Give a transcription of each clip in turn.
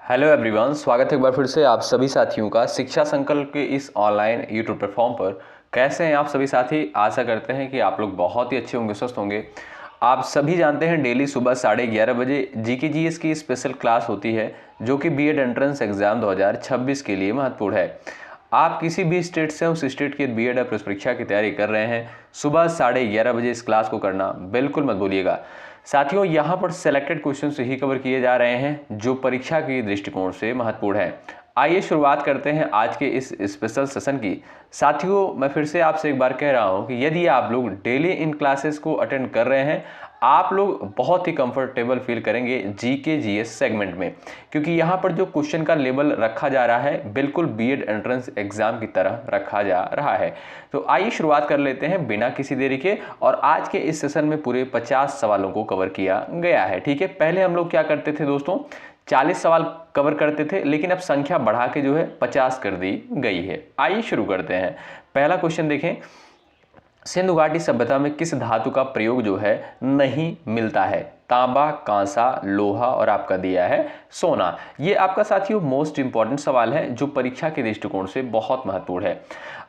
Hello everyone, स्वागत है एक बार फिर से आप सभी साथियों का शिक्षा संकल्प के इस ऑनलाइन यूट्यूब प्लेटफॉर्म पर। कैसे हैं आप सभी साथी? आशा करते हैं कि आप लोग बहुत ही अच्छे होंगे, स्वस्थ होंगे। आप सभी जानते हैं डेली सुबह 11:30 बजे जीके जीएस की स्पेशल क्लास होती है जो कि बीएड एंट्रेंस एग्जाम 2026 के लिए महत्वपूर्ण है। आप किसी भी स्टेट से उस स्टेट के बीएड प्रवेश परीक्षा की तैयारी कर रहे हैं, सुबह 11:30 बजे इस क्लास को करना बिल्कुल मत भूलिएगा। साथियों, यहाँ पर सेलेक्टेड क्वेश्चन ही कवर किए जा रहे हैं जो परीक्षा के दृष्टिकोण से महत्वपूर्ण है। आइए शुरुआत करते हैं आज के इस स्पेशल सेशन की। साथियों, मैं फिर से आपसे एक बार कह रहा हूं कि यदि आप लोग डेली इन क्लासेस को अटेंड कर रहे हैं, आप लोग बहुत ही कंफर्टेबल फील करेंगे जीके जीएस सेगमेंट में, क्योंकि यहाँ पर जो क्वेश्चन का लेवल रखा जा रहा है बिल्कुल बीएड एंट्रेंस एग्जाम की तरह रखा जा रहा है। तो आइए शुरुआत कर लेते हैं बिना किसी देरी के। और आज के इस सेशन में पूरे 50 सवालों को कवर किया गया है। ठीक है, पहले हम लोग क्या करते थे दोस्तों, 40 सवाल कवर करते थे, लेकिन अब संख्या बढ़ा के जो है 50 कर दी गई है। आइए शुरू करते हैं। पहला क्वेश्चन देखें, सिंधु घाटी सभ्यता में किस धातु का प्रयोग जो है नहीं मिलता है? तांबा, कांसा, लोहा और आपका दिया है सोना। ये आपका साथियों मोस्ट इंपॉर्टेंट सवाल है जो परीक्षा के दृष्टिकोण से बहुत महत्वपूर्ण है।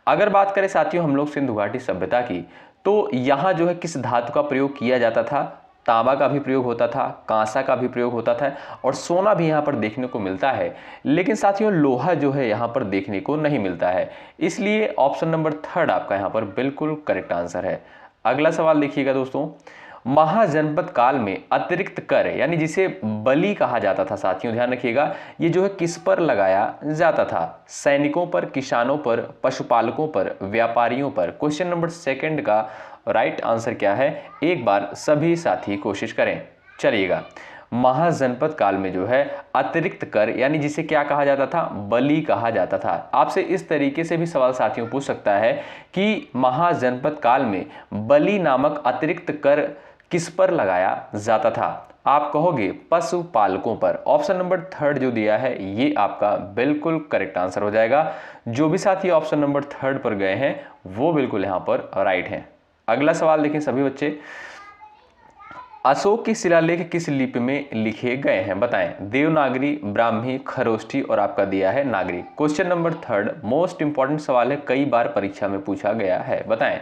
अगर बात करें साथियों हम लोग सिंधु घाटी सभ्यता की, तो यहाँ जो है किस धातु का प्रयोग किया जाता था? तांबा का भी प्रयोग होता था, कांसा का भी प्रयोग होता था और सोना भी यहाँ पर देखने को मिलता है, लेकिन साथियों लोहा जो है यहाँ पर देखने को नहीं मिलता है। इसलिए ऑप्शन नंबर 3 आपका यहाँ पर बिल्कुल करेक्ट आंसर है। अगला सवाल देखिएगा दोस्तों, महाजनपद काल में अतिरिक्त कर यानी जिसे बलि कहा जाता था, साथियों ध्यान रखिएगा, ये जो है किस पर लगाया जाता था? सैनिकों पर, किसानों पर, पशुपालकों पर, व्यापारियों पर। क्वेश्चन नंबर 2 का राइट आंसर क्या है? एक बार सभी साथी कोशिश करें। चलिएगा, महाजनपद काल में जो है अतिरिक्त कर यानी जिसे क्या कहा जाता था? बलि कहा जाता था। आपसे इस तरीके से भी सवाल साथियों पूछ सकता है कि महाजनपद काल में बलि नामक अतिरिक्त कर किस पर लगाया जाता था? आप कहोगे पशुपालकों पर। ऑप्शन नंबर 3 जो दिया है ये आपका बिल्कुल करेक्ट आंसर हो जाएगा। जो भी साथी ऑप्शन नंबर 3 पर गए हैं वो बिल्कुल यहां पर राइट है। अगला सवाल देखें सभी बच्चे, अशोक के शिलालेख किस लिपि में लिखे गए हैं? बताएं। देवनागरी, ब्राह्मी, खरोष्ठी और आपका दिया है नागरी। क्वेश्चन नंबर 3 मोस्ट इंपॉर्टेंट सवाल है, कई बार परीक्षा में पूछा गया है। बताएं,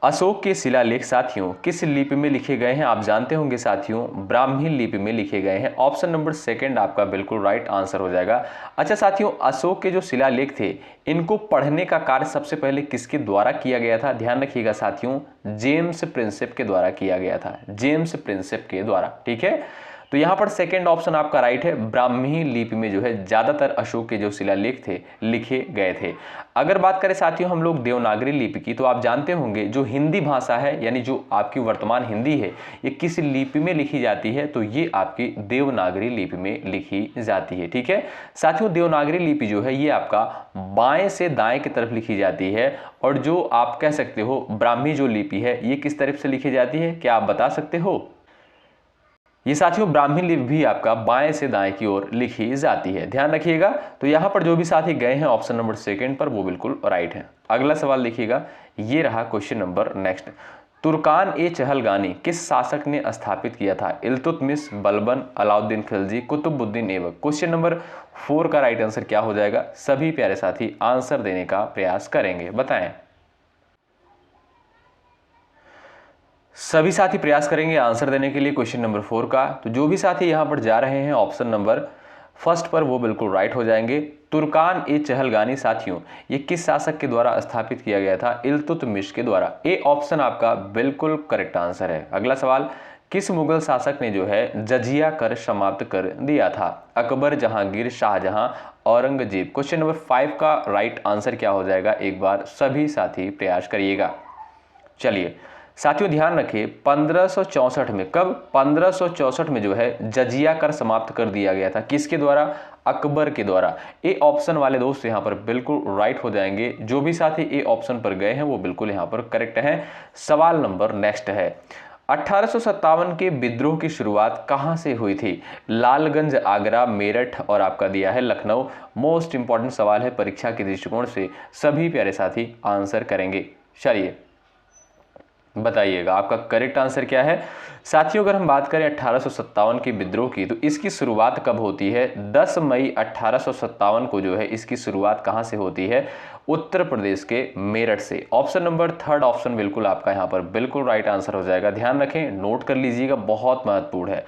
अशोक के शिलालेख साथियों किस लिपि में लिखे गए हैं? आप जानते होंगे साथियों ब्राह्मी लिपि में लिखे गए हैं। ऑप्शन नंबर 2 आपका बिल्कुल राइट आंसर हो जाएगा। अच्छा साथियों, अशोक के जो शिलालेख थे इनको पढ़ने का कार्य सबसे पहले किसके द्वारा किया गया था? ध्यान रखिएगा साथियों, जेम्स प्रिंसेप के द्वारा किया गया था। जेम्स प्रिंसेप के द्वारा। ठीक है, तो यहां पर 2 ऑप्शन आपका राइट है। ब्राह्मी लिपि में जो है ज्यादातर अशोक के जो शिलालेख थे लिखे गए थे। अगर बात करें साथियों हम लोग देवनागरी लिपि की, तो आप जानते होंगे जो हिंदी भाषा है यानी जो आपकी वर्तमान हिंदी है ये किस लिपि में लिखी जाती है? तो ये आपकी देवनागरी लिपि में लिखी जाती है। ठीक है साथियों, देवनागरी लिपि जो है ये आपका बाएं से दाएं की तरफ लिखी जाती है, और जो आप कह सकते हो ब्राह्मी जो लिपि है ये किस तरफ से लिखी जाती है? क्या आप बता सकते हो? ये साथियों ब्राह्मी लिपि भी आपका बाएं से दाएं की ओर लिखी जाती है, ध्यान रखिएगा। तो यहां पर जो भी साथी गए हैं ऑप्शन नंबर 2 पर वो बिल्कुल राइट है। अगला सवाल देखिएगा, ये रहा क्वेश्चन नंबर नेक्स्ट। तुर्कान ए चहलगानी किस शासक ने स्थापित किया था? इल्तुतमिश, बलबन, अलाउद्दीन खिलजी, कुतुबुद्दीन ऐबक। क्वेश्चन नंबर 4 का राइट आंसर क्या हो जाएगा? सभी प्यारे साथी आंसर देने का प्रयास करेंगे, बताएं। सभी साथी प्रयास करेंगे आंसर देने के लिए क्वेश्चन नंबर 4 का। तो जो भी साथी यहां पर जा रहे हैं ऑप्शन नंबर 1 पर वो बिल्कुल राइट हो जाएंगे। तुर्कान ए चहलगानी साथियों ये किस शासक के द्वारा स्थापित किया गया था? इल्तुतमिश के द्वारा। ए ऑप्शन आपका बिल्कुल करेक्ट आंसर है। अगला सवाल, किस मुगल शासक ने जो है जजिया कर समाप्त कर दिया था? अकबर, जहांगीर, शाहजहां, औरंगजेब। क्वेश्चन नंबर 5 का राइट आंसर क्या हो जाएगा? एक बार सभी साथी प्रयास करिएगा। चलिए साथियों ध्यान रखिए, 1564 में, कब? 1564 में जो है जजिया कर समाप्त कर दिया गया था। किसके द्वारा? अकबर के द्वारा। ए ऑप्शन वाले दोस्त यहां पर बिल्कुल राइट हो जाएंगे। जो भी साथी ए ऑप्शन पर गए हैं वो बिल्कुल यहां पर करेक्ट हैं। सवाल नंबर नेक्स्ट है, 1857 के विद्रोह की शुरुआत कहां से हुई थी? लालगंज, आगरा, मेरठ और आपका दिया है लखनऊ। मोस्ट इंपॉर्टेंट सवाल है परीक्षा के दृष्टिकोण से, सभी प्यारे साथी आंसर करेंगे। चलिए बताइएगा आपका करेक्ट आंसर क्या है। साथियों अगर हम बात करें 1857 के विद्रोह की, तो इसकी शुरुआत कब होती है? 10 मई 1857 को जो है इसकी शुरुआत कहां से होती है? उत्तर प्रदेश के मेरठ से। ऑप्शन नंबर थर्ड ऑप्शन बिल्कुल आपका यहां पर बिल्कुल राइट आंसर हो जाएगा। ध्यान रखें, नोट कर लीजिएगा, बहुत महत्वपूर्ण है।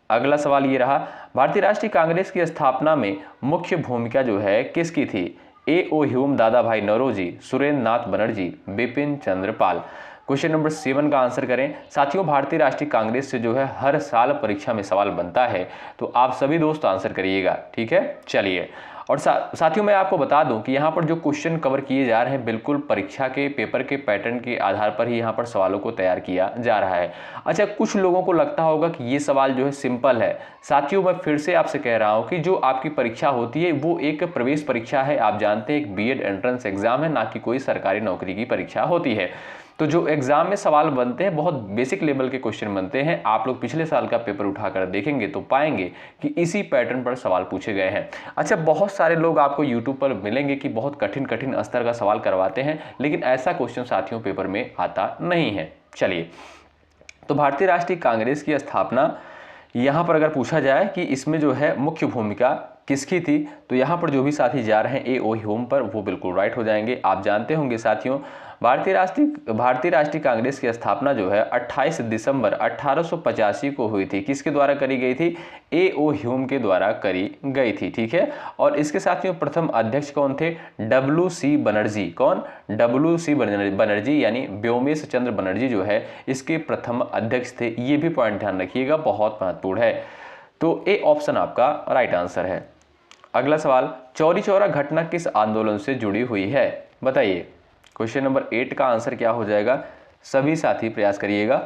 अगला सवाल ये रहा, भारतीय राष्ट्रीय कांग्रेस की स्थापना में मुख्य भूमिका जो है किसकी थी? ए ओ ह्यूम, दादा भाई नौरोजी, सुरेंद्र नाथ बनर्जी, बिपिन चंद्र पाल। क्वेश्चन नंबर 7 का आंसर करें। साथियों भारतीय राष्ट्रीय कांग्रेस से जो है हर साल परीक्षा में सवाल बनता है, तो आप सभी दोस्त आंसर करिएगा, ठीक है। चलिए, और साथियों मैं आपको बता दूं कि यहाँ पर जो क्वेश्चन कवर किए जा रहे हैं बिल्कुल परीक्षा के पेपर के पैटर्न के आधार पर ही यहाँ पर सवालों को तैयार किया जा रहा है। अच्छा, कुछ लोगों को लगता होगा कि ये सवाल जो है सिंपल है। साथियों मैं फिर से आपसे कह रहा हूँ कि जो आपकी परीक्षा होती है वो एक प्रवेश परीक्षा है, आप जानते हैं, एक बीएड एंट्रेंस एग्जाम है, ना कि कोई सरकारी नौकरी की परीक्षा होती है। तो जो एग्जाम में सवाल बनते हैं बहुत बेसिक लेवल के क्वेश्चन बनते हैं। आप लोग पिछले साल का पेपर उठाकर देखेंगे तो पाएंगे कि इसी पैटर्न पर सवाल पूछे गए हैं। अच्छा, बहुत सारे लोग आपको यूट्यूब पर मिलेंगे कि बहुत कठिन कठिन स्तर का सवाल करवाते हैं, लेकिन ऐसा क्वेश्चन साथियों पेपर में आता नहीं है। चलिए, तो भारतीय राष्ट्रीय कांग्रेस की स्थापना यहाँ पर अगर पूछा जाए कि इसमें जो है मुख्य भूमिका किसकी थी, तो यहाँ पर जो भी साथी जा रहे हैं ए ओ ह्यूम पर, वो बिल्कुल राइट हो जाएंगे। आप जानते होंगे साथियों, भारतीय राष्ट्रीय कांग्रेस की स्थापना जो है 28 दिसंबर 1885 को हुई थी। किसके द्वारा करी गई थी? ए ओ ह्यूम के द्वारा करी गई थी, ठीक है। और इसके साथियों प्रथम अध्यक्ष कौन थे? WC बनर्जी। कौन? WC बनर्जी, यानी व्योमेश चंद्र बनर्जी जो है इसके प्रथम अध्यक्ष थे। ये भी पॉइंट ध्यान रखिएगा, बहुत महत्वपूर्ण है। तो ए ऑप्शन आपका राइट आंसर है। अगला सवाल, चौरी चौरा घटना किस आंदोलन से जुड़ी हुई है? बताइए। क्वेश्चन नंबर 8 का आंसर क्या हो जाएगा? सभी साथी प्रयास करिएगा।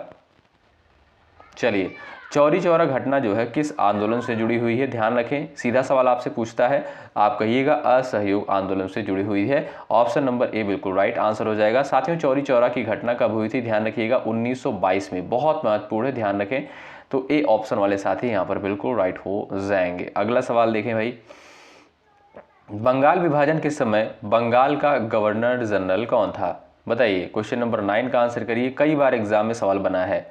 चलिए, चौरी चौरा घटना जो है किस आंदोलन से जुड़ी हुई है? ध्यान रखें, सीधा सवाल आपसे पूछता है, आप कहिएगा असहयोग आंदोलन से जुड़ी हुई है। ऑप्शन नंबर ए बिल्कुल राइट आंसर हो जाएगा। साथियों चौरी चौरा की घटना कब हुई थी? ध्यान रखिएगा 1922 में। बहुत महत्वपूर्ण है, ध्यान रखें। तो ए ऑप्शन वाले साथी यहाँ पर बिल्कुल राइट हो जाएंगे। अगला सवाल देखें भाई, बंगाल विभाजन के समय बंगाल का गवर्नर जनरल कौन था? बताइए। क्वेश्चन नंबर 9 का आंसर करिए, कई बार एग्जाम में सवाल बना है।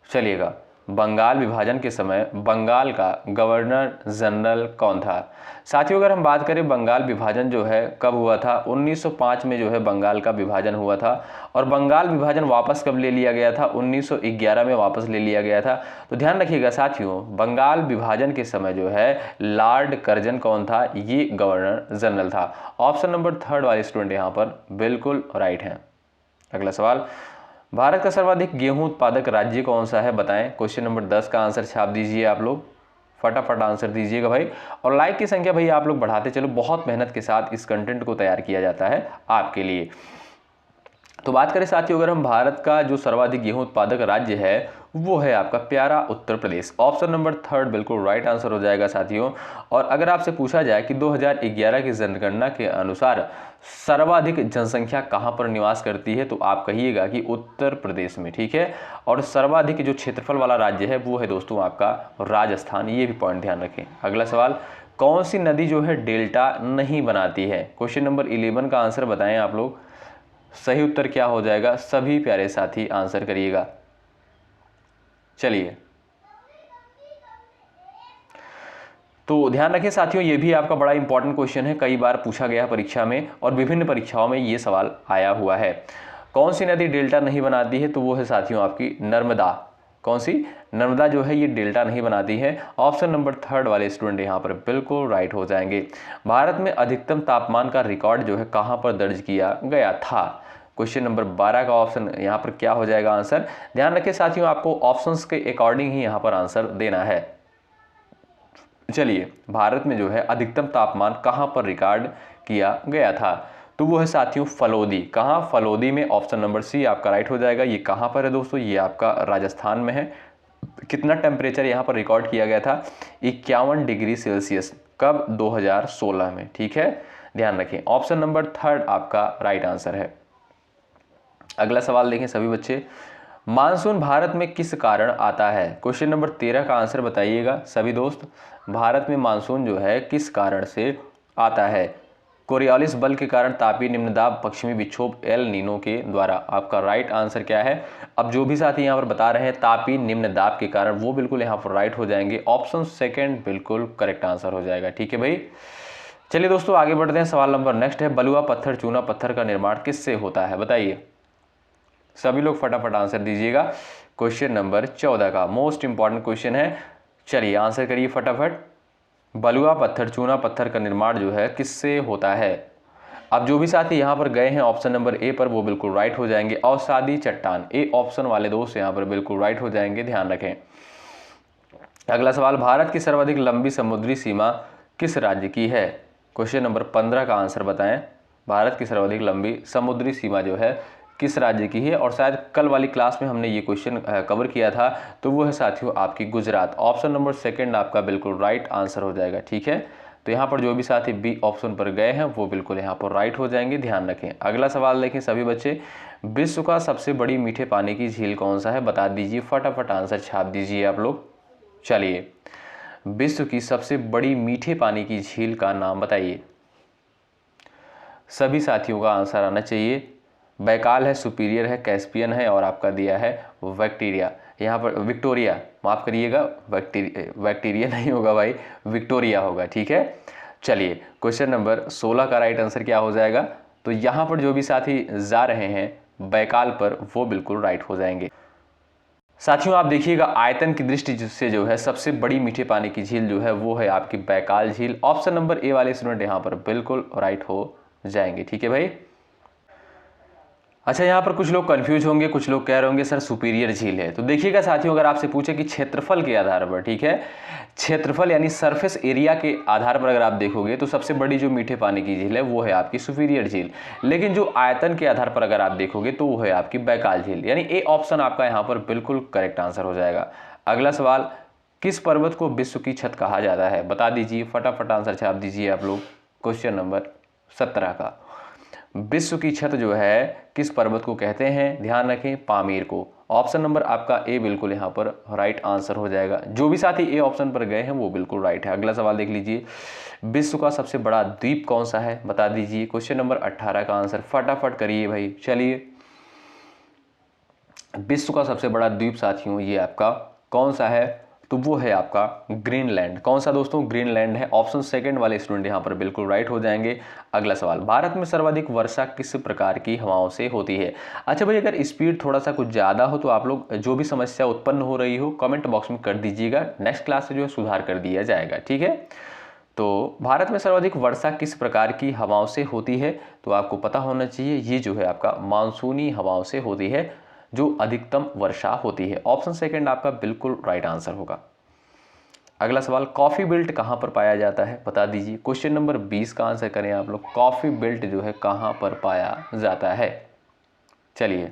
चलिएगा, बंगाल विभाजन के समय बंगाल का गवर्नर जनरल कौन था? साथियों अगर हम बात करें बंगाल विभाजन जो है कब हुआ था? 1905 में जो है बंगाल का विभाजन हुआ था। और बंगाल विभाजन वापस कब ले लिया गया था? 1911 में वापस ले लिया गया था। तो ध्यान रखिएगा साथियों, बंगाल विभाजन के समय जो है लॉर्ड कर्जन कौन था? ये गवर्नर जनरल था। ऑप्शन नंबर 3 वाले स्टूडेंट यहाँ पर बिल्कुल राइट है। अगला सवाल, भारत का सर्वाधिक गेहूं उत्पादक राज्य कौन सा है? बताएं। क्वेश्चन नंबर 10 का आंसर छाप दीजिए आप लोग, फटाफट आंसर दीजिएगा भाई। और लाइक की संख्या भाई आप लोग बढ़ाते चलो, बहुत मेहनत के साथ इस कंटेंट को तैयार किया जाता है आपके लिए। तो बात करें साथियों अगर हम भारत का जो सर्वाधिक गेहूं उत्पादक राज्य है वो है आपका प्यारा उत्तर प्रदेश। ऑप्शन नंबर 3 बिल्कुल राइट आंसर हो जाएगा साथियों। और अगर आपसे पूछा जाए कि 2011 की जनगणना के अनुसार सर्वाधिक जनसंख्या कहां पर निवास करती है, तो आप कहिएगा कि उत्तर प्रदेश में, ठीक है। और सर्वाधिक जो क्षेत्रफल वाला राज्य है वो है दोस्तों आपका राजस्थान। ये भी पॉइंट ध्यान रखें। अगला सवाल, कौन सी नदी जो है डेल्टा नहीं बनाती है? क्वेश्चन नंबर 11 का आंसर बताएं आप लोग। सही उत्तर क्या हो जाएगा? सभी प्यारे साथी आंसर करिएगा। चलिए, तो ध्यान रखें साथियों, ये भी आपका बड़ा इंपॉर्टेंट क्वेश्चन है, कई बार पूछा गया परीक्षा में और विभिन्न परीक्षाओं में ये सवाल आया हुआ है। कौन सी नदी डेल्टा नहीं बनाती है? तो वो है साथियों आपकी नर्मदा। कौन सी? नर्मदा जो है ये डेल्टा नहीं बनाती है। ऑप्शन नंबर 3 वाले स्टूडेंट यहाँ पर बिल्कुल राइट हो जाएंगे। भारत में अधिकतम तापमान का रिकॉर्ड जो है कहाँ पर दर्ज किया गया था? क्वेश्चन नंबर 12 का ऑप्शन यहाँ पर क्या हो जाएगा आंसर? ध्यान रखें साथियों, आपको ऑप्शंस के अकॉर्डिंग ही यहाँ पर आंसर देना है। चलिए, भारत में जो है अधिकतम तापमान कहाँ पर रिकॉर्ड किया गया था? तो वो है साथियों फलोदी। कहाँ? फलोदी में। ऑप्शन नंबर सी आपका राइट हो जाएगा। ये कहाँ पर है दोस्तों? ये आपका राजस्थान में है। कितना टेम्परेचर यहाँ पर रिकॉर्ड किया गया था? 51 डिग्री सेल्सियस। कब? 2016 में, ठीक है। ध्यान रखें, ऑप्शन नंबर 3 आपका राइट आंसर है। अगला सवाल देखें सभी बच्चे, मानसून भारत में किस कारण आता है? क्वेश्चन नंबर 13 का आंसर बताइएगा सभी दोस्त। भारत में मानसून जो है किस कारण से आता है? कोरियोलिस बल के कारण तापीय निम्नदाब पश्चिमी विक्षोभ एल नीनो के द्वारा। आपका राइट आंसर क्या है? अब जो भी साथी यहाँ पर बता रहे हैं तापीय निम्नदाब के कारण, वो बिल्कुल यहाँ पर राइट हो जाएंगे। ऑप्शन सेकंड बिल्कुल करेक्ट आंसर हो जाएगा। ठीक है भाई, चलिए दोस्तों आगे बढ़ते हैं। सवाल नंबर नेक्स्ट है, बलुआ पत्थर चूना पत्थर का निर्माण किससे होता है? बताइए, सभी लोग फटाफट आंसर दीजिएगा। क्वेश्चन नंबर 14 का मोस्ट इंपॉर्टेंट क्वेश्चन है। चलिए आंसर करिए फटाफट। बलुआ पत्थर चूना पत्थर का निर्माण जो है किससे होता है? अब जो भी साथी यहाँ पर गए हैं ऑप्शन नंबर ए पर, वो बिल्कुल राइट हो जाएंगे। अवसादी चट्टान, ए ऑप्शन वाले दोस्त यहाँ पर बिल्कुल राइट हो जाएंगे, ध्यान रखें। अगला सवाल, भारत की सर्वाधिक लंबी समुद्री सीमा किस राज्य की है? क्वेश्चन नंबर 15 का आंसर बताएं। भारत की सर्वाधिक लंबी समुद्री सीमा जो है किस राज्य की है? और शायद कल वाली क्लास में हमने ये क्वेश्चन कवर किया था, तो वो है साथियों आपकी गुजरात। ऑप्शन नंबर सेकंड आपका बिल्कुल राइट आंसर हो जाएगा। ठीक है, तो यहाँ पर जो भी साथी बी ऑप्शन पर गए हैं वो बिल्कुल यहाँ पर राइट हो जाएंगे, ध्यान रखें। अगला सवाल देखें सभी बच्चे, विश्व का सबसे बड़ी मीठे पानी की झील कौन सा है? बता दीजिए, फटाफट आंसर छाप दीजिए आप लोग। चलिए, विश्व की सबसे बड़ी मीठे पानी की झील का नाम बताइए। सभी साथियों का आंसर आना चाहिए। बैकाल है, सुपीरियर है, कैस्पियन है, और आपका दिया है विक्टोरिया। यहाँ पर विक्टोरिया, माफ करिएगा, बैक्टीरिया नहीं होगा भाई, विक्टोरिया होगा। ठीक है, चलिए क्वेश्चन नंबर 16 का राइट आंसर क्या हो जाएगा? तो यहाँ पर जो भी साथी जा रहे हैं बैकाल पर, वो बिल्कुल राइट हो जाएंगे। साथियों आप देखिएगा, आयतन की दृष्टि से जो है सबसे बड़ी मीठे पानी की झील जो है वो है आपकी बैकाल झील। ऑप्शन नंबर ए वाले स्टूडेंट यहाँ पर बिल्कुल राइट हो जाएंगे। ठीक है भाई, अच्छा यहाँ पर कुछ लोग कंफ्यूज होंगे, कुछ लोग कह रहे होंगे सर सुपीरियर झील है। तो देखिएगा साथियों, अगर आपसे पूछे कि क्षेत्रफल के आधार पर, ठीक है, क्षेत्रफल यानी सरफेस एरिया के आधार पर अगर आप देखोगे तो सबसे बड़ी जो मीठे पानी की झील है वो है आपकी सुपीरियर झील। लेकिन जो आयतन के आधार पर अगर आप देखोगे तो वो है आपकी बैकाल झील, यानी ए ऑप्शन आपका यहाँ पर बिल्कुल करेक्ट आंसर हो जाएगा। अगला सवाल, किस पर्वत को विश्व की छत कहा जाता है? बता दीजिए, फटाफट आंसर छाप दीजिए आप लोग। क्वेश्चन नंबर 17 का, विश्व की छत जो है किस पर्वत को कहते हैं? ध्यान रखें, पामीर को। ऑप्शन नंबर आपका ए बिल्कुल यहाँ पर राइट आंसर हो जाएगा। जो भी साथी ए ऑप्शन पर गए हैं वो बिल्कुल राइट है। अगला सवाल देख लीजिए, विश्व का सबसे बड़ा द्वीप कौन सा है? बता दीजिए। क्वेश्चन नंबर 18 का आंसर फटाफट करिए भाई। चलिए, विश्व का सबसे बड़ा द्वीप साथियों ये आपका कौन सा है? तो वो है आपका ग्रीनलैंड। कौन सा दोस्तों? ग्रीनलैंड है। ऑप्शन सेकंड वाले स्टूडेंट यहाँ पर बिल्कुल राइट हो जाएंगे। अगला सवाल, भारत में सर्वाधिक वर्षा किस प्रकार की हवाओं से होती है? अच्छा भाई, अगर स्पीड थोड़ा सा कुछ ज़्यादा हो तो आप लोग जो भी समस्या उत्पन्न हो रही हो कमेंट बॉक्स में कर दीजिएगा, नेक्स्ट क्लास से जो है सुधार कर दिया जाएगा। ठीक है, तो भारत में सर्वाधिक वर्षा किस प्रकार की हवाओं से होती है? तो आपको पता होना चाहिए, ये जो है आपका मानसूनी हवाओं से होती है जो अधिकतम वर्षा होती है। ऑप्शन सेकंड आपका बिल्कुल राइट आंसर होगा। अगला सवाल, कॉफी बेल्ट कहां पर पाया जाता है? बता दीजिए। क्वेश्चन नंबर 20 का आंसर करें आप लोग। कॉफी बेल्ट जो है कहां पर पाया जाता है? चलिए,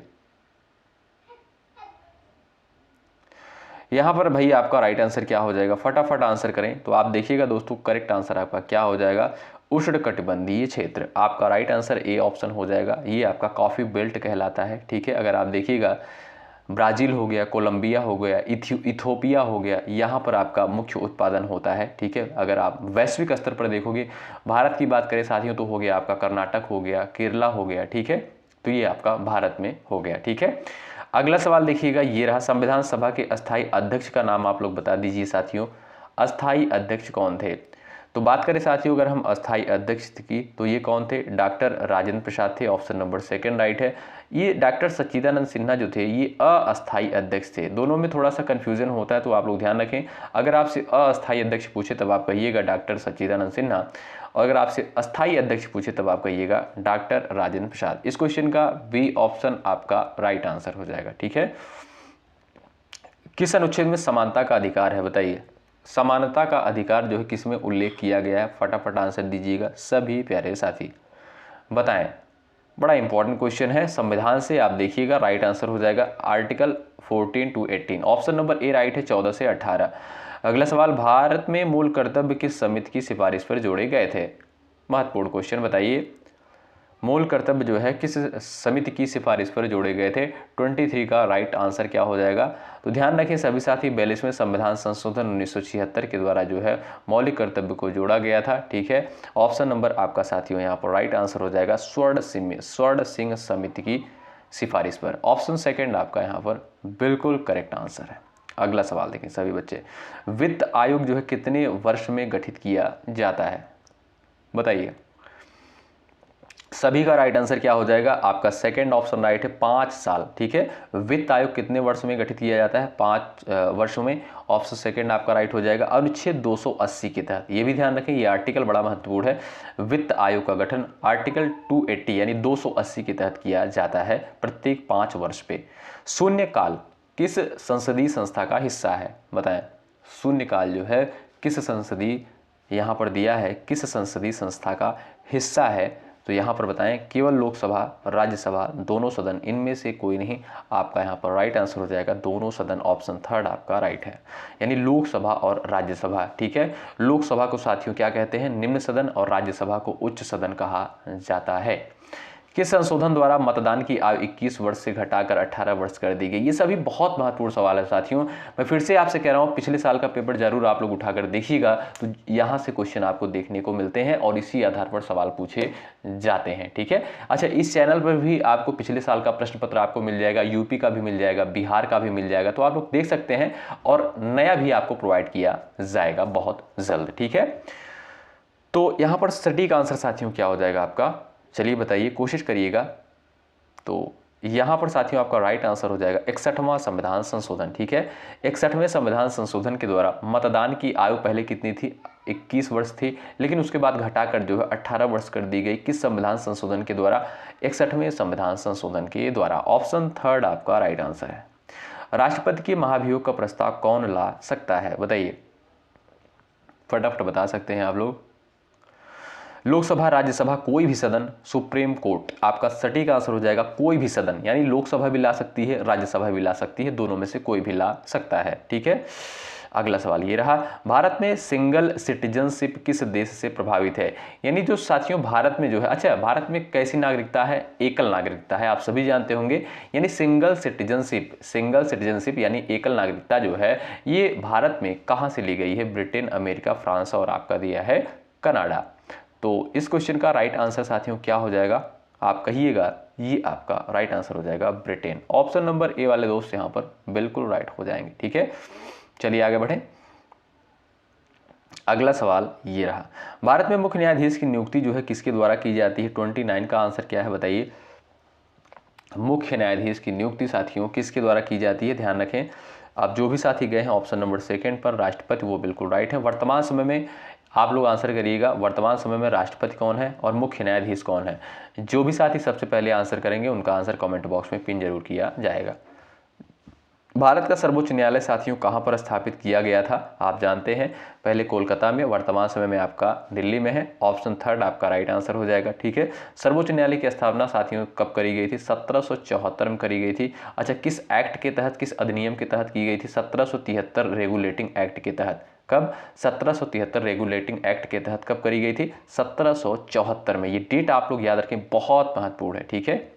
यहां पर भाई आपका राइट आंसर क्या हो जाएगा? फटाफट आंसर करें। तो आप देखिएगा दोस्तों, करेक्ट आंसर आपका क्या हो जाएगा? उष्णकटिबंधीय क्षेत्र। आपका राइट आंसर ए ऑप्शन हो जाएगा। ये आपका कॉफी बेल्ट कहलाता है। ठीक है, अगर आप देखिएगा ब्राज़ील हो गया, कोलंबिया हो गया, इथोपिया हो गया, यहाँ पर आपका मुख्य उत्पादन होता है। ठीक है, अगर आप वैश्विक स्तर पर देखोगे, भारत की बात करें साथियों तो हो गया आपका कर्नाटक हो गया, केरला हो गया। ठीक है, तो ये आपका भारत में हो गया। ठीक है, अगला सवाल देखिएगा, ये रहा, संविधान सभा के अस्थायी अध्यक्ष का नाम आप लोग बता दीजिए साथियों। अस्थायी अध्यक्ष कौन थे? तो बात करें साथियों अगर हम अस्थायी अध्यक्ष की, तो ये कौन थे? डॉक्टर राजेंद्र प्रसाद थे। ऑप्शन नंबर सेकंड राइट है। ये डॉक्टर सच्चिदानंद सिन्हा जो थे ये अस्थायी अध्यक्ष थे। दोनों में थोड़ा सा कंफ्यूजन होता है, तो आप लोग ध्यान रखें। अगर आपसे अस्थायी अध्यक्ष पूछे तब आप कहिएगा डॉक्टर सच्चिदानंद सिन्हा, और अगर आपसे अस्थायी अध्यक्ष पूछे तब आप कहिएगा डॉक्टर राजेंद्र प्रसाद। इस क्वेश्चन का बी ऑप्शन आपका राइट आंसर हो जाएगा। ठीक है, किस अनुच्छेद में समानता का अधिकार है? बताइए, समानता का अधिकार जो है किस में उल्लेख किया गया है? फटाफट आंसर दीजिएगा सभी प्यारे साथी, बताएं। बड़ा इंपॉर्टेंट क्वेश्चन है, संविधान से आप देखिएगा राइट आंसर हो जाएगा article 14 to 18। Option number A right है, 14 से 18। अगला सवाल, भारत में मूल कर्तव्य किस समिति की सिफारिश पर जोड़े गए थे? महत्वपूर्ण क्वेश्चन, बताइए। मूल कर्तव्य जो है किस समिति की सिफारिश पर जोड़े गए थे? 23 का राइट आंसर क्या हो जाएगा? तो ध्यान रखिए सभी साथी, 42वें संविधान संशोधन 1976 के द्वारा जो है मौलिक कर्तव्य को जोड़ा गया था। ठीक है, ऑप्शन नंबर आपका साथियों यहाँ पर राइट आंसर हो जाएगा स्वर्ण सिंह समिति की सिफारिश पर। ऑप्शन सेकंड आपका यहाँ पर बिल्कुल करेक्ट आंसर है। अगला सवाल देखें सभी बच्चे, वित्त आयोग जो है कितने वर्ष में गठित किया जाता है? बताइए। सभी का राइट आंसर क्या हो जाएगा? आपका सेकंड ऑप्शन राइट है, 5 साल। ठीक है, वित्त आयोग कितने वर्ष में गठित किया जाता है? 5 वर्षों में। ऑप्शन सेकंड आपका राइट हो जाएगा अनुच्छेद 280 के तहत। ये भी ध्यान रखें, ये आर्टिकल बड़ा महत्वपूर्ण है। वित्त आयोग का गठन आर्टिकल 280 यानी 280 के तहत किया जाता है प्रत्येक 5 वर्ष पे। शून्यकाल किस संसदीय संस्था का हिस्सा है? बताएं। शून्यकाल जो है किस संसदीय, यहाँ पर दिया है किस संसदीय संस्था का हिस्सा है? तो यहाँ पर बताएं केवल लोकसभा, राज्यसभा, दोनों सदन, इनमें से कोई नहीं। आपका यहाँ पर राइट आंसर हो जाएगा दोनों सदन। ऑप्शन थर्ड आपका राइट है, यानी लोकसभा और राज्यसभा। ठीक है, लोकसभा को साथियों क्या कहते हैं? निम्न सदन, और राज्यसभा को उच्च सदन कहा जाता है। किस संशोधन द्वारा मतदान की आयु 21 वर्ष से घटाकर 18 वर्ष कर दी गई? ये सभी बहुत महत्वपूर्ण सवाल है साथियों। मैं फिर से आपसे कह रहा हूँ, पिछले साल का पेपर जरूर आप लोग उठाकर देखिएगा, तो यहाँ से क्वेश्चन आपको देखने को मिलते हैं और इसी आधार पर सवाल पूछे जाते हैं। ठीक है, अच्छा, इस चैनल पर भी आपको पिछले साल का प्रश्न पत्र आपको मिल जाएगा, यूपी का भी मिल जाएगा, बिहार का भी मिल जाएगा, तो आप लोग देख सकते हैं, और नया भी आपको प्रोवाइड किया जाएगा बहुत जल्द। ठीक है, तो यहाँ पर सटीक आंसर साथियों क्या हो जाएगा आपका? चलिए बताइए, कोशिश करिएगा। तो यहाँ पर साथियों आपका राइट आंसर हो जाएगा 61वां संविधान संशोधन। ठीक है, 61वें संविधान संशोधन के द्वारा मतदान की आयु पहले कितनी थी? 21 वर्ष थी, लेकिन उसके बाद घटाकर जो है 18 वर्ष कर दी गई। किस संविधान संशोधन के द्वारा? 61वें संविधान संशोधन के द्वारा। ऑप्शन थर्ड आपका राइट आंसर है। राष्ट्रपति के महाभियोग का प्रस्ताव कौन ला सकता है? बताइए, फटाफट बता सकते हैं आप लोग। लोकसभा, राज्यसभा, कोई भी सदन, सुप्रीम कोर्ट। आपका सटीक आंसर हो जाएगा कोई भी सदन, यानी लोकसभा भी ला सकती है, राज्यसभा भी ला सकती है, दोनों में से कोई भी ला सकता है। ठीक है, अगला सवाल ये रहा, भारत में सिंगल सिटीजनशिप किस देश से प्रभावित है? यानी जो साथियों भारत में जो है, अच्छा, भारत में कैसी नागरिकता है? एकल नागरिकता है, आप सभी जानते होंगे। यानी सिंगल सिटीजनशिप यानी एकल नागरिकता जो है, ये भारत में कहाँ से ली गई है? ब्रिटेन, अमेरिका, फ्रांस और आपका दिया है कनाडा। तो इस क्वेश्चन का राइट आंसर साथियों क्या हो जाएगा? आप कहिएगा। ये आपका राइट आंसर हो जाएगा ब्रिटेन। ऑप्शन नंबर ए वाले दोस्त यहाँ पर बिल्कुल राइट हो जाएंगे। ठीक है, चलिए आगे बढ़ें। अगला सवाल ये रहा, भारत में मुख्य न्यायाधीश की नियुक्ति जो है किसके द्वारा की जाती है? 29 का आंसर क्या है बताइए। मुख्य न्यायाधीश की नियुक्ति साथियों किसके द्वारा की जाती है? ध्यान रखें, आप जो भी साथी गए हैं ऑप्शन नंबर सेकंड पर राष्ट्रपति, वो बिल्कुल राइट है। वर्तमान समय में आप लोग आंसर करिएगा, वर्तमान समय में राष्ट्रपति कौन है और मुख्य न्यायाधीश कौन है? जो भी साथी सबसे पहले आंसर करेंगे उनका आंसर कमेंट बॉक्स में पिन जरूर किया जाएगा। भारत का सर्वोच्च न्यायालय साथियों कहाँ पर स्थापित किया गया था? आप जानते हैं, पहले कोलकाता में, वर्तमान समय में आपका दिल्ली में है। ऑप्शन थर्ड आपका राइट आंसर हो जाएगा। ठीक है, सर्वोच्च न्यायालय की स्थापना साथियों कब करी गई थी? 1774 में करी गई थी। अच्छा, किस एक्ट के तहत, किस अधिनियम के तहत की गई थी? 1773 रेगुलेटिंग एक्ट के तहत। कब? 1773 रेगुलेटिंग एक्ट के तहत कब करी गई थी? 1774 में। ये डेट आप लोग याद रखें, बहुत महत्वपूर्ण है। ठीक है,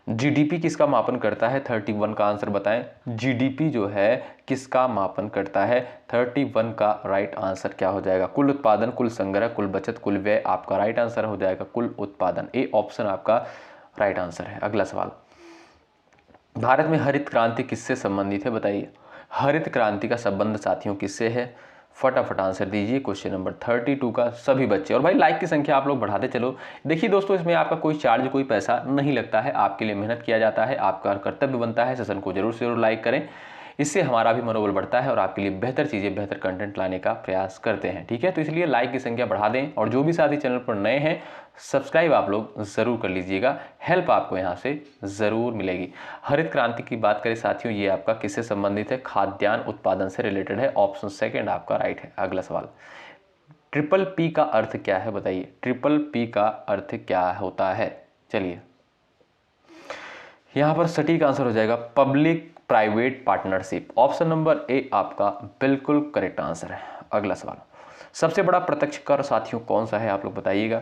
जीडीपी किसका मापन करता है? 31 का आंसर बताएं। जीडीपी जो है किसका मापन करता है? 31 का राइट आंसर क्या हो जाएगा? कुल उत्पादन, कुल संग्रह, कुल बचत, कुल व्यय। आपका राइट आंसर हो जाएगा कुल उत्पादन। ए ऑप्शन आपका राइट आंसर है। अगला सवाल, भारत में हरित क्रांति किससे संबंधित है? बताइए, हरित क्रांति का संबंध साथियों किससे है? फटाफट आंसर दीजिए क्वेश्चन नंबर 32 का सभी बच्चे। और भाई लाइक की संख्या आप लोग बढ़ाते चलो। देखिए दोस्तों, इसमें आपका कोई चार्ज, कोई पैसा नहीं लगता है, आपके लिए मेहनत किया जाता है, आपका कर्तव्य बनता है सेशन को जरूर से जरूर लाइक करें। इससे हमारा भी मनोबल बढ़ता है और आपके लिए बेहतर चीज़ें, बेहतर कंटेंट लाने का प्रयास करते हैं। ठीक है, तो इसलिए लाइक की संख्या बढ़ा दें, और जो भी साथी चैनल पर नए हैं सब्सक्राइब आप लोग ज़रूर कर लीजिएगा, हेल्प आपको यहाँ से ज़रूर मिलेगी। हरित क्रांति की बात करें साथियों, ये आपका किससे संबंधित है? खाद्यान्न उत्पादन से रिलेटेड है। ऑप्शन सेकंड आपका राइट है। अगला सवाल, ट्रिपल पी का अर्थ क्या है? बताइए, ट्रिपल पी का अर्थ क्या होता है? चलिए, यहाँ पर सटीक आंसर हो जाएगा public private partnership. Option number A आपका बिल्कुल करेक्ट आंसर है। अगला सवाल, सबसे बड़ा प्रत्यक्ष कर साथियों कौन सा है? आप लोग बताइएगा।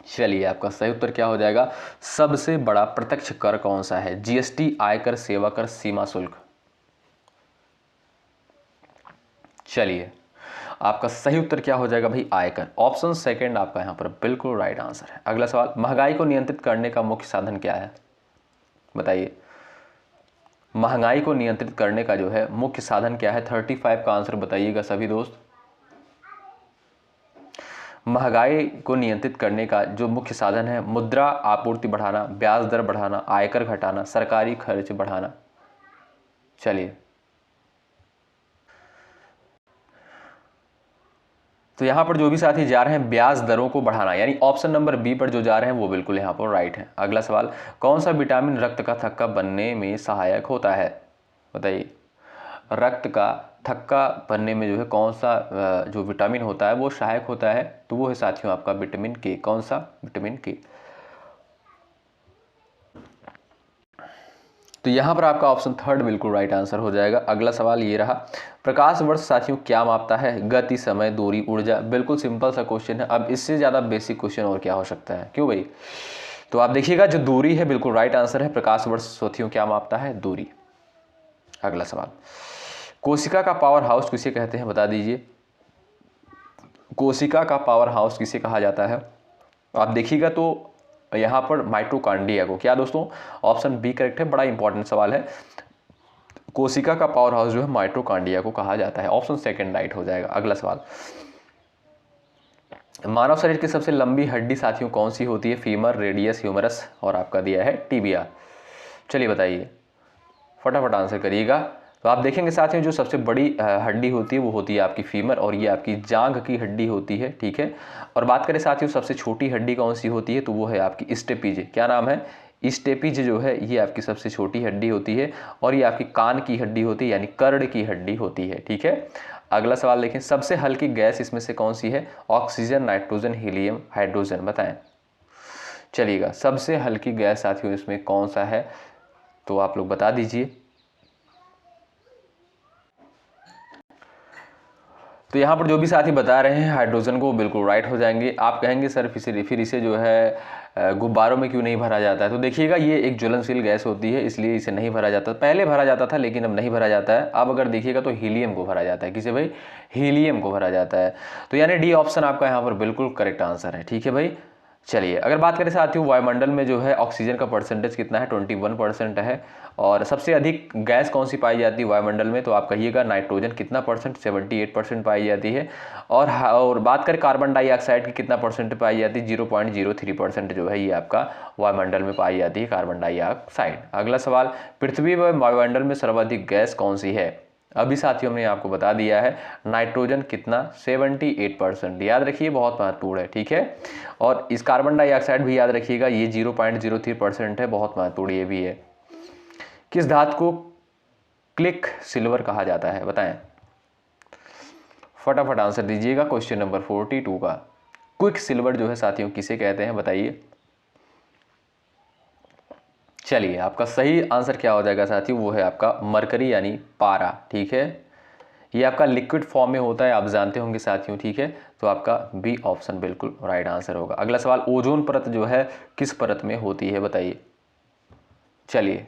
चलिए, आपका सही उत्तर क्या हो जाएगा? सबसे बड़ा प्रत्यक्ष कर कौन सा है? जीएसटी, आयकर, सेवा कर, सीमा शुल्क। चलिए, आपका सही उत्तर क्या हो जाएगा भाई? आयकर। ऑप्शन सेकंड आपका यहां पर बिल्कुल राइट आंसर है। अगला सवाल, महंगाई को नियंत्रित करने का मुख्य साधन क्या है? बताइए, महंगाई को नियंत्रित करने का जो है मुख्य साधन क्या है? 35 का आंसर बताइएगा सभी दोस्त। महंगाई को नियंत्रित करने का जो मुख्य साधन है, मुद्रा आपूर्ति बढ़ाना, ब्याज दर बढ़ाना, आयकर घटाना, सरकारी खर्च बढ़ाना। चलिए, तो यहां पर जो भी साथी जा रहे हैं ब्याज दरों को बढ़ाना, यानी ऑप्शन नंबर बी पर जो जा रहे हैं वो बिल्कुल यहां पर राइट है। अगला सवाल, कौन सा विटामिन रक्त का थक्का बनने में सहायक होता है? बताइए, रक्त का थक्का बनने में जो है कौन सा जो विटामिन होता है वो सहायक होता है? तो वो है साथियों आपका विटामिन के। कौन सा? विटामिन के। तो यहां पर आपका ऑप्शन थर्ड बिल्कुल राइट आंसर हो जाएगा। अगला सवाल ये रहा, प्रकाश वर्ष साथियों क्या मापता है? गति, समय, दूरी, ऊर्जा। बिल्कुल सिंपल सा क्वेश्चन है। अब इससे ज्यादा बेसिक क्वेश्चन और क्या हो सकता है? क्यों भाई? तो आप देखिएगा, जो दूरी है बिल्कुल राइट आंसर है। प्रकाश वर्ष साथियों क्या मापता है? दूरी। अगला सवाल, कोशिका का पावर हाउस किसे कहते हैं? बता दीजिए, कोशिका का पावर हाउस किसे कहा जाता है? आप देखिएगा तो यहां पर माइटोकॉन्ड्रिया को। क्या दोस्तों? ऑप्शन बी करेक्ट है। बड़ा इंपॉर्टेंट सवाल है। कोशिका का पावर हाउस जो है माइटोकॉन्ड्रिया को कहा जाता है। ऑप्शन सेकंड राइट हो जाएगा। अगला सवाल, मानव शरीर की सबसे लंबी हड्डी साथियों कौन सी होती है? फीमर, रेडियस, ह्यूमरस और आपका दिया है टीबिया। चलिए बताइए, फटाफट आंसर करिएगा। तो आप देखेंगे साथियों, जो सबसे बड़ी हड्डी होती है वो होती है आपकी फीमर, और ये आपकी जांघ की हड्डी होती है। ठीक है। और बात करें साथियों सबसे छोटी हड्डी कौन सी होती है? तो वो है आपकी स्टेपीज। क्या नाम है? स्टेपीज जो है ये आपकी सबसे छोटी हड्डी होती है, और ये आपकी कान की हड्डी होती है, यानी कर्ण की हड्डी होती है। ठीक है। अगला सवाल देखें, सबसे हल्की गैस इसमें से कौन सी है? Oxygen, nitrogen, helium, hydrogen. बताएं। चलिएगा, सबसे हल्की गैस साथियों इसमें कौन सा है? तो आप लोग बता दीजिए। तो यहाँ पर जो भी साथी बता रहे हैं हाइड्रोजन को, बिल्कुल राइट हो जाएंगे। आप कहेंगे सर फिर इसे जो है गुब्बारों में क्यों नहीं भरा जाता है? तो देखिएगा, ये एक ज्वलनशील गैस होती है, इसलिए इसे नहीं भरा जाता। पहले भरा जाता था लेकिन अब नहीं भरा जाता है। अब अगर देखिएगा तो हीलियम को भरा जाता है। किसे भाई? हीलियम को भरा जाता है। तो यानी डी ऑप्शन आपका यहाँ पर बिल्कुल करेक्ट आंसर है। ठीक है भाई। चलिए, अगर बात करें साथियों वायुमंडल में जो है ऑक्सीजन का परसेंटेज कितना है? 21% है। और सबसे अधिक गैस कौन सी पाई जाती है वायुमंडल में? तो आप कहिएगा नाइट्रोजन। कितना परसेंट? 78% पाई जाती है। और बात करें कार्बन डाइऑक्साइड की कितना परसेंट पाई जाती है? 0.03% जो है ये आपका वायुमंडल में पाई जाती है कार्बन डाइऑक्साइड। अगला सवाल, पृथ्वी व वायुमंडल में सर्वाधिक गैस कौन सी है? अभी साथियों हमने आपको बता दिया है, नाइट्रोजन कितना? 78%। याद रखिए, बहुत महत्वपूर्ण है। ठीक है। और इस कार्बन डाइऑक्साइड भी याद रखिएगा, ये 0.03% है, बहुत महत्वपूर्ण ये भी है। किस धातु को क्लिक सिल्वर कहा जाता है? बताएं। फटाफट आंसर दीजिएगा क्वेश्चन नंबर 42 का। क्विक सिल्वर जो है साथियों किसे कहते हैं? बताइए। चलिए, आपका सही आंसर क्या हो जाएगा साथियों? वो है आपका मरकरी, यानी पारा। ठीक है। ये आपका लिक्विड फॉर्म में होता है, आप जानते होंगे साथियों। ठीक है। तो आपका बी ऑप्शन बिल्कुल राइट आंसर होगा। अगला सवाल, ओजोन परत जो है किस परत में होती है? बताइए। चलिए,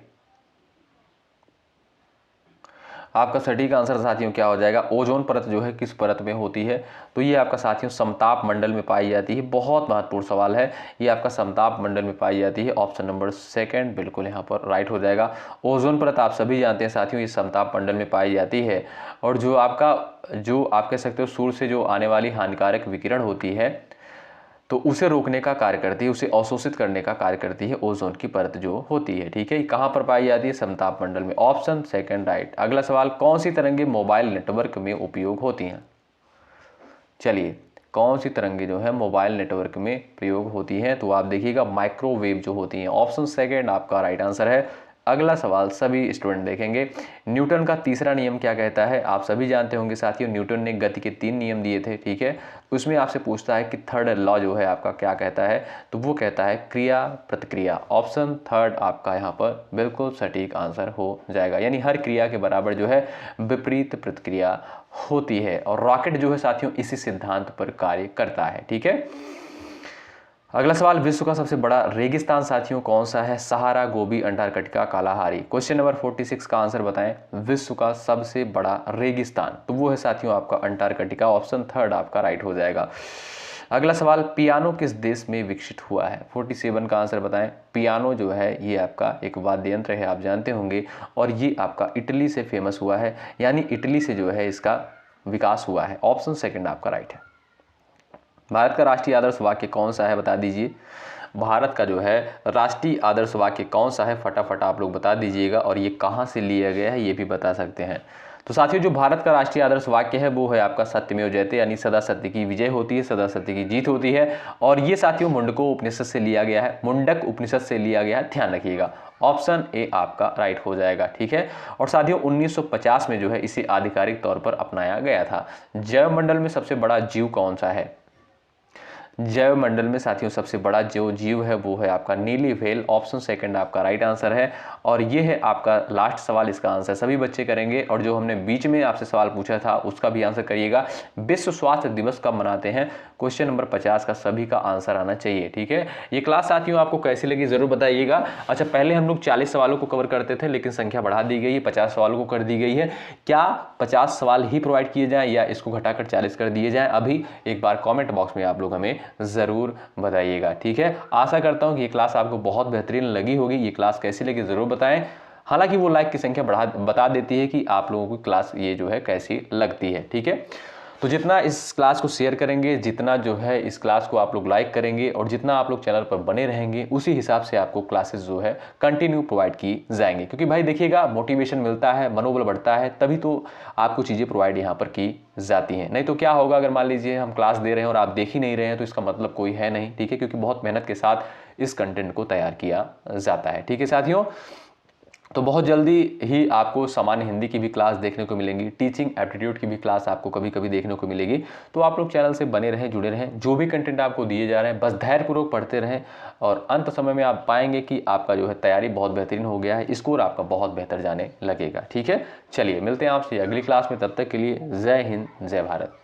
आपका सटीक आंसर साथियों क्या हो जाएगा? ओजोन परत जो है किस परत में होती है? तो ये आपका साथियों समताप मंडल में पाई जाती है। बहुत महत्वपूर्ण सवाल है। ये आपका समताप मंडल में पाई जाती है। ऑप्शन नंबर सेकंड बिल्कुल यहाँ पर राइट हो जाएगा। ओजोन परत आप सभी जानते हैं साथियों, ये समताप मंडल में पाई जाती है। और जो आप कह सकते हो सूर्य से जो आने वाली हानिकारक विकिरण होती है, तो उसे रोकने का कार्य करती है, उसे अवशोषित करने का कार्य करती है ओजोन की परत जो होती है। ठीक है। कहाँ पर पाई जाती है? समताप मंडल में। Option second right. अगला सवाल, कौन सी तरंगे मोबाइल नेटवर्क में उपयोग होती हैं? चलिए, कौन सी तरंगे जो है मोबाइल नेटवर्क में प्रयोग होती हैं? तो आप देखिएगा माइक्रोवेव जो होती हैं। ऑप्शन सेकंड आपका राइट आंसर है। अगला सवाल सभी स्टूडेंट देखेंगे, न्यूटन का तीसरा नियम क्या कहता है? आप सभी जानते होंगे साथियों, न्यूटन ने गति के 3 नियम दिए थे। ठीक है। उसमें आपसे पूछता है कि थर्ड लॉ जो है आपका क्या कहता है? तो वो कहता है क्रिया प्रतिक्रिया। ऑप्शन थर्ड आपका यहाँ पर बिल्कुल सटीक आंसर हो जाएगा। यानी हर क्रिया के बराबर जो है विपरीत प्रतिक्रिया होती है। और रॉकेट जो है साथियों इसी सिद्धांत पर कार्य करता है। ठीक है। अगला सवाल, विश्व का सबसे बड़ा रेगिस्तान साथियों कौन सा है? सहारा, गोबी, अंटार्कटिका, कालाहारी। क्वेश्चन नंबर 46 का आंसर बताएं। विश्व का सबसे बड़ा रेगिस्तान तो वो है साथियों आपका अंटार्कटिका। ऑप्शन थर्ड आपका राइट हो जाएगा। अगला सवाल, पियानो किस देश में विकसित हुआ है? 47 का आंसर बताएं। पियानो जो है ये आपका एक वाद्य यंत्र है, आप जानते होंगे, और ये आपका इटली से फेमस हुआ है, यानी इटली से जो है इसका विकास हुआ है। ऑप्शन सेकंड आपका राइट है। भारत का राष्ट्रीय आदर्श वाक्य कौन सा है, बता दीजिए। भारत का जो है राष्ट्रीय आदर्श वाक्य कौन सा है, फटाफट आप लोग बता दीजिएगा, और ये कहाँ से लिया गया है ये भी बता सकते हैं। तो साथियों जो भारत का राष्ट्रीय आदर्श वाक्य है वो है आपका सत्यमेव जयते, यानी सदा सत्य की विजय होती है, सदा सत्य की जीत होती है। और ये साथियों मुंडको उपनिषद से लिया गया है, मुंडक उपनिषद से लिया गया है, ध्यान रखिएगा। ऑप्शन ए आपका राइट हो जाएगा, ठीक है। और साथियों 1950 में जो है इसे आधिकारिक तौर पर अपनाया गया था। जैवमंडल में सबसे बड़ा जीव कौन सा है? जैव मंडल में साथियों सबसे बड़ा जो जीव है वो है आपका नीली व्हेल। ऑप्शन सेकंड आपका राइट आंसर है। और ये है आपका लास्ट सवाल, इसका आंसर सभी बच्चे करेंगे, और जो हमने बीच में आपसे सवाल पूछा था उसका भी आंसर करिएगा। विश्व स्वास्थ्य दिवस कब मनाते हैं? क्वेश्चन नंबर 50 का सभी का आंसर आना चाहिए, ठीक है। ये क्लास साथियों आपको कैसी लगी जरूर बताइएगा। अच्छा, पहले हम लोग 40 सवालों को कवर करते थे, लेकिन संख्या बढ़ा दी गई है, 50 सवालों को कर दी गई है। क्या 50 सवाल ही प्रोवाइड किए जाएं या इसको घटाकर 40 कर दिए जाएं? अभी एक बार कॉमेंट बॉक्स में आप लोग हमें जरूर बताइएगा, ठीक है। आशा करता हूं कि ये क्लास आपको बहुत बेहतरीन लगी होगी। ये क्लास कैसी लगी जरूर बताएं। हालांकि वो लाइक की संख्या बता देती है कि आप लोगों की क्लास ये जो है कैसी लगती है, ठीक है। तो जितना इस क्लास को शेयर करेंगे, जितना जो है इस क्लास को आप लोग लाइक करेंगे, और जितना आप लोग चैनल पर बने रहेंगे, उसी हिसाब से आपको क्लासेस जो है कंटिन्यू प्रोवाइड की जाएंगे। क्योंकि भाई देखिएगा, मोटिवेशन मिलता है, मनोबल बढ़ता है, तभी तो आपको चीज़ें प्रोवाइड यहाँ पर की जाती हैं। नहीं तो क्या होगा, अगर मान लीजिए हम क्लास दे रहे हैं और आप देख ही नहीं रहे हैं, तो इसका मतलब कोई है नहीं, ठीक है। क्योंकि बहुत मेहनत के साथ इस कंटेंट को तैयार किया जाता है, ठीक है साथियों। तो बहुत जल्दी ही आपको सामान्य हिंदी की भी क्लास देखने को मिलेंगी, टीचिंग एप्टीट्यूड की भी क्लास आपको कभी कभी देखने को मिलेगी। तो आप लोग चैनल से बने रहें, जुड़े रहें। जो भी कंटेंट आपको दिए जा रहे हैं बस धैर्यपूर्वक पढ़ते रहें, और अंत समय में आप पाएंगे कि आपका जो है तैयारी बहुत बेहतरीन हो गया है, स्कोर आपका बहुत बेहतर जाने लगेगा, ठीक है। चलिए मिलते हैं आपसे अगली क्लास में, तब तक के लिए जय हिंद, जय भारत।